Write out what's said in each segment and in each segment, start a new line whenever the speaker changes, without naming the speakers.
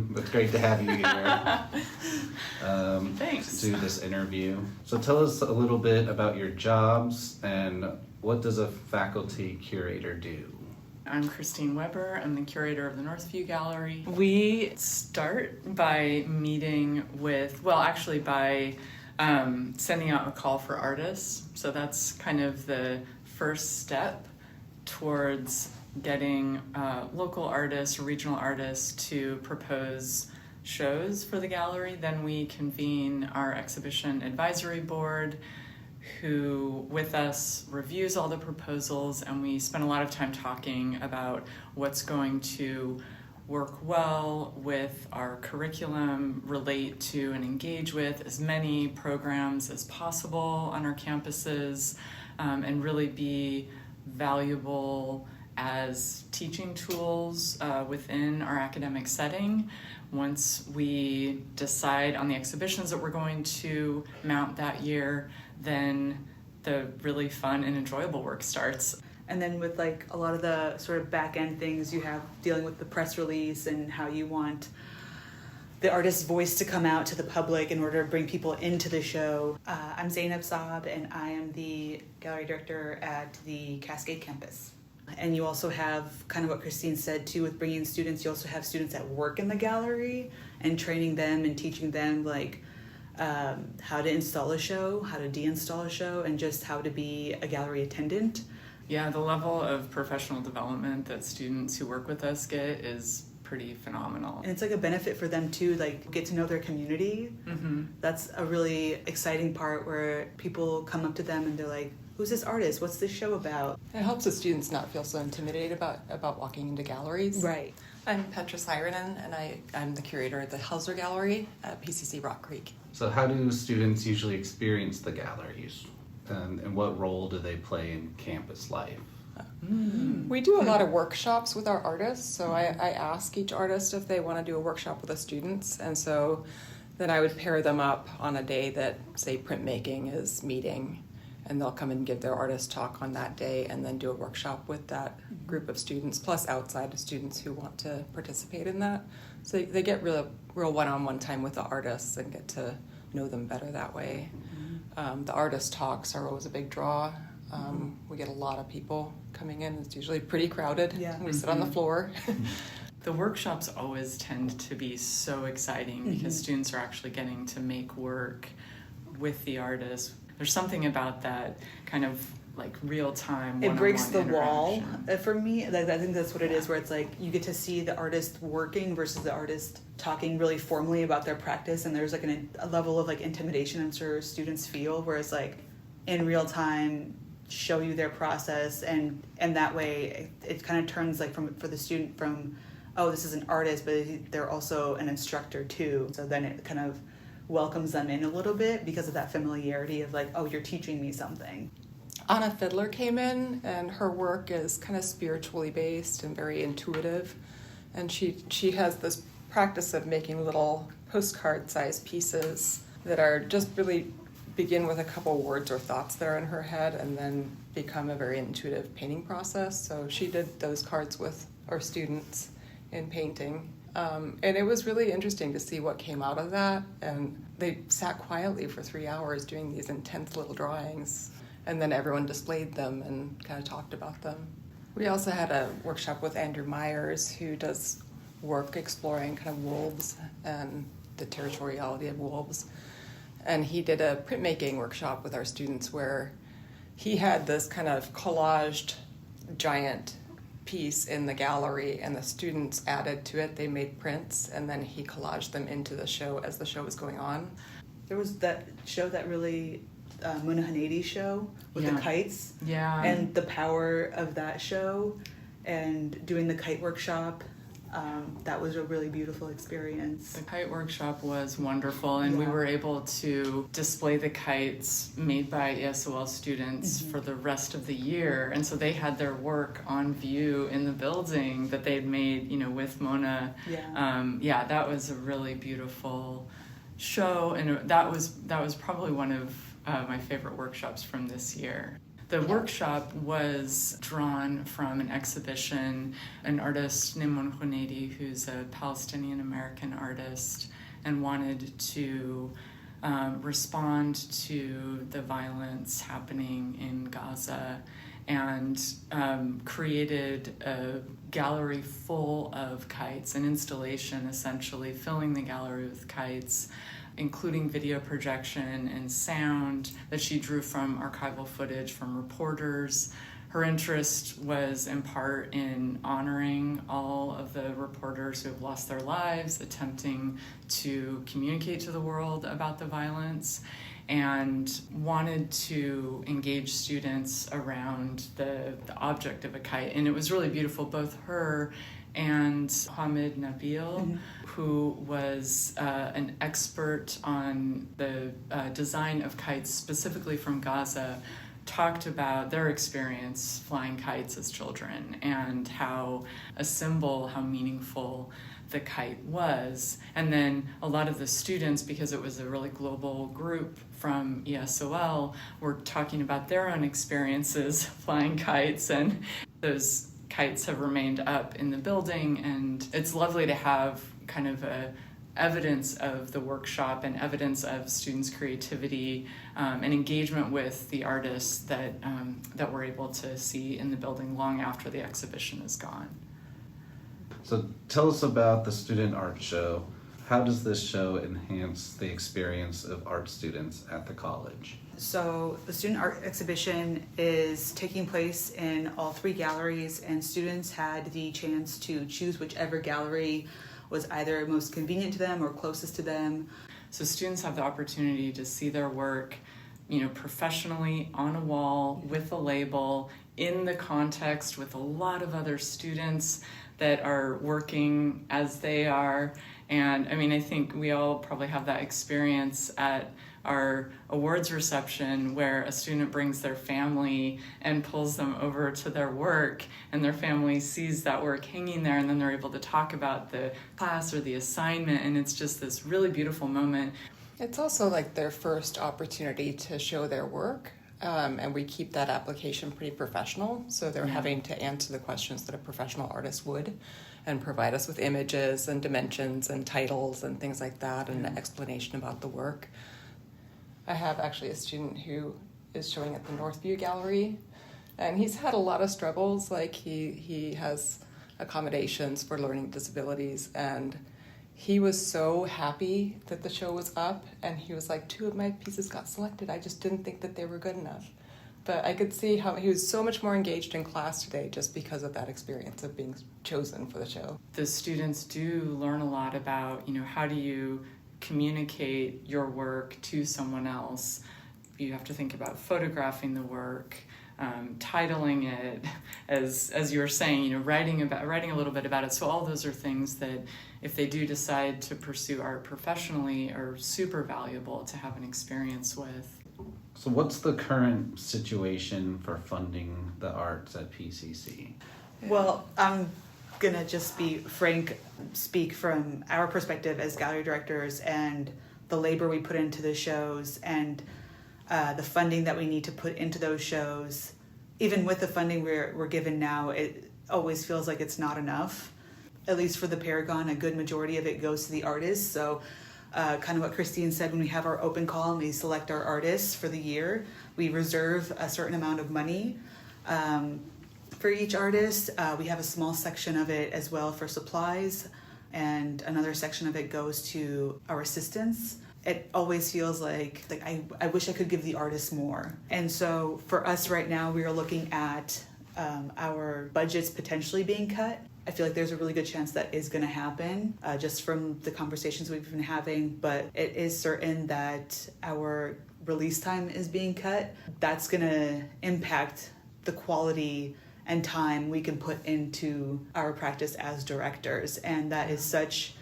welcome. It's great to have you here.
Thanks.
To do this interview. So tell us a little bit about your jobs and what does a faculty curator do?
I'm Christine Weber. I'm the curator of the Northview Gallery. We start by meeting with, by sending out a call for artists. So that's kind of the first step towards getting local artists or regional artists to propose shows for the gallery. Then we convene our exhibition advisory board, who with us reviews all the proposals, and we spend a lot of time talking about what's going to work well with our curriculum, relate to and engage with as many programs as possible on our campuses, and really be valuable as teaching tools within our academic setting. Once we decide on the exhibitions that we're going to mount that year, then the really fun and enjoyable work starts.
And then with like a lot of the sort of back end things you have dealing with the press release and how you want the artist's voice to come out to the public in order to bring people into the show. I'm Zainab Saab, and I am the gallery director at the Cascade campus. And you also have kind of what Christine said too with bringing students. You also have students that work in the gallery and training them and teaching them like how to install a show, how to deinstall a show, and just how to be a gallery attendant.
Yeah, the level of professional development that students who work with us get is pretty phenomenal.
And it's like a benefit for them too, like get to know their community.
Mm-hmm.
That's a really exciting part where people come up to them and they're like, who's this artist? What's this show about?
It helps the students not feel so intimidated about walking into galleries.
Right.
I'm Petra Syrenen, and I'm the curator at the Helzer Gallery at PCC Rock Creek.
So how do students usually experience the galleries? And what role do they play in campus life?
We do a lot of workshops with our artists, so I ask each artist if they want to do a workshop with the students, and so then I would pair them up on a day that, say, printmaking is meeting, and they'll come and give their artist talk on that day and then do a workshop with that group of students, plus outside students who want to participate in that. So they get real one-on-one time with the artists and get to know them better that way. The artist talks are always a big draw. We get a lot of people coming in. It's usually pretty crowded.
Yeah.
We sit on the floor.
The workshops always tend to be so exciting because students are actually getting to make work with the artist. There's something about that kind of like real-time one-on-one
It breaks the wall
interaction.
for me. Like, I think that's what it is, where it's like you get to see the artist working versus the artist talking really formally about their practice, and there's like a level of like intimidation I'm sure students feel, whereas like in real time show you their process, and that way it kind of turns like for the student from, oh, this is an artist, but they're also an instructor too. So then it kind of welcomes them in a little bit because of that familiarity of like, oh, you're teaching me something.
Anna Fiddler came in, and her work is kind of spiritually based and very intuitive, and she has this practice of making little postcard-sized pieces that are just really begin with a couple words or thoughts that are in her head and then become a very intuitive painting process. So she did those cards with our students in painting. And it was really interesting to see what came out of that. And they sat quietly for 3 hours doing these intense little drawings. And then everyone displayed them and kind of talked about them. We also had a workshop with Andrew Myers, who does work exploring kind of wolves and the territoriality of wolves. And he did a printmaking workshop with our students where he had this kind of collaged giant piece in the gallery, and the students added to it. They made prints, and then he collaged them into the show as the show was going on.
There was that show that really Muna Hanady show with the kites, and the power of that show, and doing the kite workshop. That was a really beautiful experience.
The kite workshop was wonderful, and we were able to display the kites made by ESOL students for the rest of the year. And so they had their work on view in the building that they'd made, with Mona. That was a really beautiful show, and that was probably one of my favorite workshops from this year. The workshop was drawn from an exhibition, an artist named Monhonedi, who's a Palestinian-American artist, and wanted to respond to the violence happening in Gaza, and created a gallery full of kites, an installation essentially filling the gallery with kites, including video projection and sound that she drew from archival footage from reporters. Her interest was in part in honoring all of the reporters who have lost their lives, attempting to communicate to the world about the violence, and wanted to engage students around the object of a kite. And it was really beautiful, both her and Hamid Nabil, who was an expert on the design of kites specifically from Gaza, talked about their experience flying kites as children and how meaningful the kite was. And then a lot of the students, because it was a really global group from ESOL, were talking about their own experiences flying kites, and those kites have remained up in the building, and it's lovely to have kind of evidence of the workshop and evidence of students' creativity and engagement with the artists that we're able to see in the building long after the exhibition is gone.
So tell us about the student art show. How does this show enhance the experience of art students at the college?
So the student art exhibition is taking place in all 3 galleries, and students had the chance to choose whichever gallery was either most convenient to them or closest to them.
So students have the opportunity to see their work, professionally on a wall with a label, in the context with a lot of other students that are working as they are. And I think we all probably have that experience at our awards reception where a student brings their family and pulls them over to their work, and their family sees that work hanging there, and then they're able to talk about the class or the assignment, and it's just this really beautiful moment.
It's also like their first opportunity to show their work, and we keep that application pretty professional, so they're having to answer the questions that a professional artist would and provide us with images and dimensions and titles and things like that, and an explanation about the work. I have actually a student who is showing at the Northview Gallery, and he's had a lot of struggles. Like he has accommodations for learning disabilities, and he was so happy that the show was up, and he was like, 2 of my pieces got selected. I just didn't think that they were good enough. But I could see how he was so much more engaged in class today just because of that experience of being chosen for the show.
The students do learn a lot about, how do you communicate your work to someone else. You have to think about photographing the work, titling it, as you were saying, writing a little bit about it. So all those are things that, if they do decide to pursue art professionally, are super valuable to have an experience with.
So what's the current situation for funding the arts at PCC?
Well, I'm gonna just be frank, speak from our perspective as gallery directors and the labor we put into the shows and the funding that we need to put into those shows. Even with the funding we're given now, it always feels like it's not enough. At least for the Paragon, a good majority of it goes to the artists. So kind of what Christine said, when we have our open call and we select our artists for the year, we reserve a certain amount of money for each artist. We have a small section of it as well for supplies, and another section of it goes to our assistants. It always feels like I wish I could give the artists more. And so for us right now, we are looking at our budgets potentially being cut. I feel like there's a really good chance that is going to happen just from the conversations we've been having, but it is certain that our release time is being cut. That's going to impact the quality and time we can put into our practice as directors, and that is such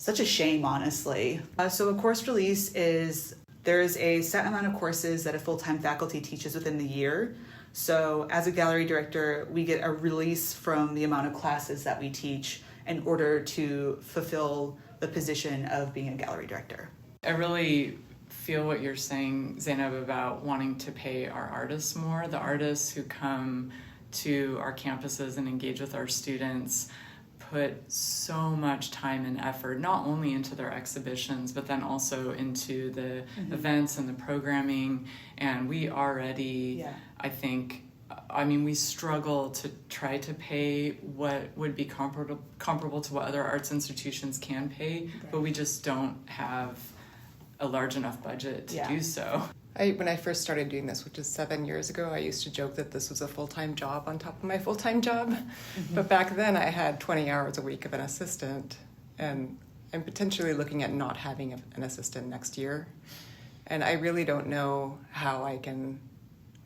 a shame, honestly. So a course release there's a set amount of courses that a full-time faculty teaches within the year. So as a gallery director, we get a release from the amount of classes that we teach in order to fulfill the position of being a gallery director.
I really feel what you're saying, Zainab, about wanting to pay our artists more. The artists who come to our campuses and engage with our students put so much time and effort, not only into their exhibitions, but then also into the events and the programming. And we already, I think, we struggle to try to pay what would be comparable to what other arts institutions can pay, but we just don't have a large enough budget to do so.
When I first started doing this, which is 7 years ago, I used to joke that this was a full-time job on top of my full-time job. But back then I had 20 hours a week of an assistant, and I'm potentially looking at not having an assistant next year. And I really don't know how I can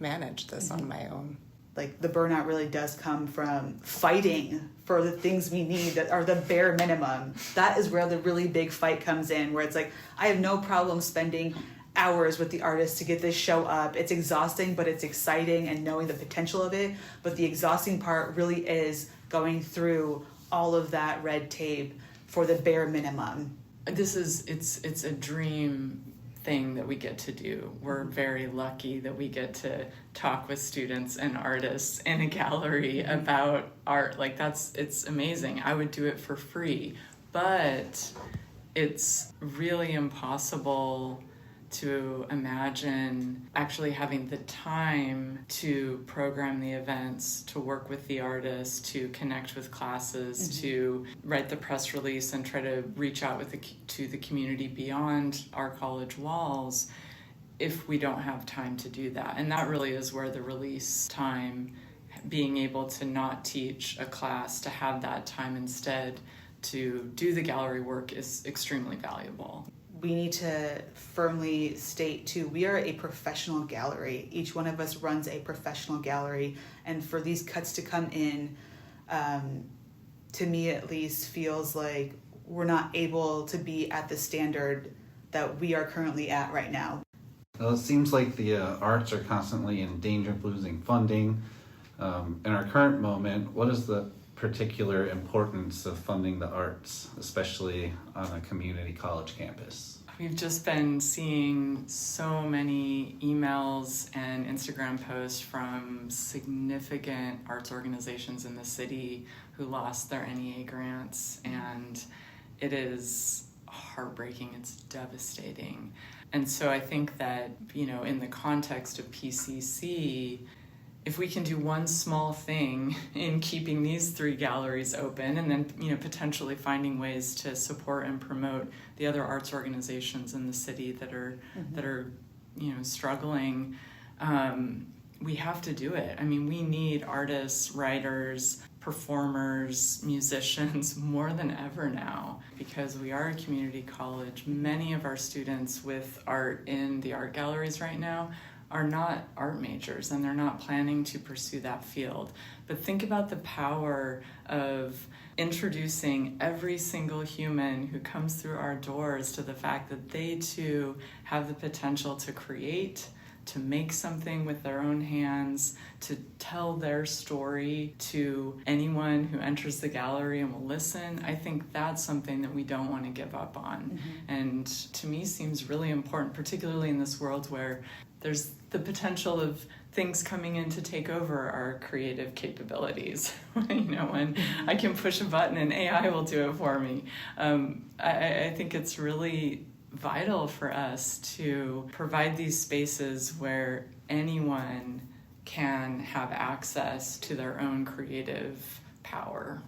manage this on my own.
Like, the burnout really does come from fighting for the things we need that are the bare minimum. That is where the really big fight comes in, where it's like, I have no problem spending hours with the artists to get this show up. It's exhausting, but it's exciting, and knowing the potential of it. But the exhausting part really is going through all of that red tape for the bare minimum.
It's a dream thing that we get to do. We're very lucky that we get to talk with students and artists in a gallery about art. Like, it's amazing. I would do it for free, but it's really impossible to imagine actually having the time to program the events, to work with the artists, to connect with classes, to write the press release and try to reach out to the community beyond our college walls if we don't have time to do that. And that really is where the release time, being able to not teach a class, to have that time instead to do the gallery work, is extremely valuable.
We need to firmly state too, we are a professional gallery. Each one of us runs a professional gallery, and for these cuts to come in, to me at least, feels like we're not able to be at the standard that we are currently at right now.
Well, it seems like the arts are constantly in danger of losing funding. In our current moment, what is the particular importance of funding the arts, especially on a community college campus?
We've just been seeing so many emails and Instagram posts from significant arts organizations in the city who lost their NEA grants, and it is heartbreaking, it's devastating. And so I think that, in the context of PCC, if we can do one small thing in keeping these 3 galleries open, and then potentially finding ways to support and promote the other arts organizations in the city that are struggling, we have to do it. We need artists, writers, performers, musicians more than ever now, because we are a community college. Many of our students with art in the art galleries right now are not art majors, and they're not planning to pursue that field. But think about the power of introducing every single human who comes through our doors to the fact that they too have the potential to create, to make something with their own hands, to tell their story to anyone who enters the gallery and will listen. I think that's something that we don't want to give up on. And to me seems really important, particularly in this world where there's the potential of things coming in to take over our creative capabilities. When I can push a button and AI will do it for me. I think it's really vital for us to provide these spaces where anyone can have access to their own creative power.